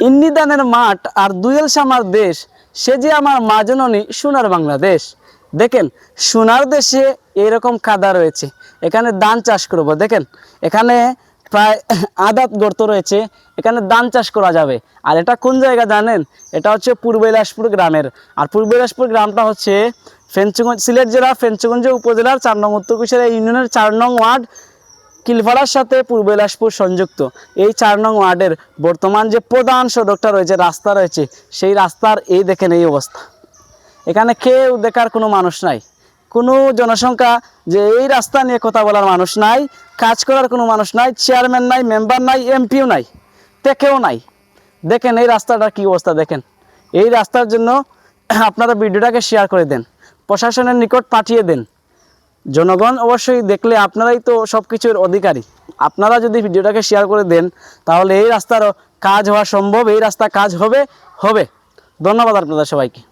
ইন্নি দানের মাঠ আর দুয়েল শামার দেশ, সে যে আমার মা জননী সোনার বাংলাদেশ। দেখেন সোনার দেশে এরকম কাদা রয়েছে, এখানে ধান চাষ করব। দেখেন এখানে প্রায় আদাত গর্ত রয়েছে, এখানে ধান চাষ করা যাবে। আর এটা কোন জায়গা জানেন? এটা হচ্ছে পূর্ব ইলাসপুর গ্রামের। আর পূর্ব ইলাসপুর গ্রামটা হচ্ছে ফেঞ্চুগঞ্জ, সিলেট জেলা ফেঞ্চুগঞ্জ উপজেলার 4 নং উত্তর কুশিয়ারা ইউনিয়নের 4 নং ওয়ার্ড, কিলপাড়ার সাথে পূর্ব ইলাসপুর সংযুক্ত। এই 4 নং ওয়ার্ডের বর্তমান যে প্রধান সড়কটা রয়েছে, রাস্তা রয়েছে, সেই রাস্তার এই দেখেন এই অবস্থা। এখানে কেউ দেখার কোনো মানুষ নাই, কোনো জনসংখ্যা যে এই রাস্তা নিয়ে কথা বলার মানুষ নাই, কাজ করার কোনো মানুষ নাই, চেয়ারম্যান নাই, মেম্বার নাই, এমপিও নাই, টেকেও নাই। দেখেন এই রাস্তাটার কী অবস্থা। দেখেন এই রাস্তার জন্য আপনারা ভিডিওটাকে শেয়ার করে দেন, প্রশাসনের নিকট পাঠিয়ে দেন। জনগণ অবশ্যই দেখলে, আপনারাই তো সব কিছুর অধিকারী। আপনারা যদি ভিডিওটাকে শেয়ার করে দেন তাহলে এই রাস্তারও কাজ হওয়া সম্ভব, এই রাস্তা কাজ হবে। ধন্যবাদ আপনাদের সবাইকে।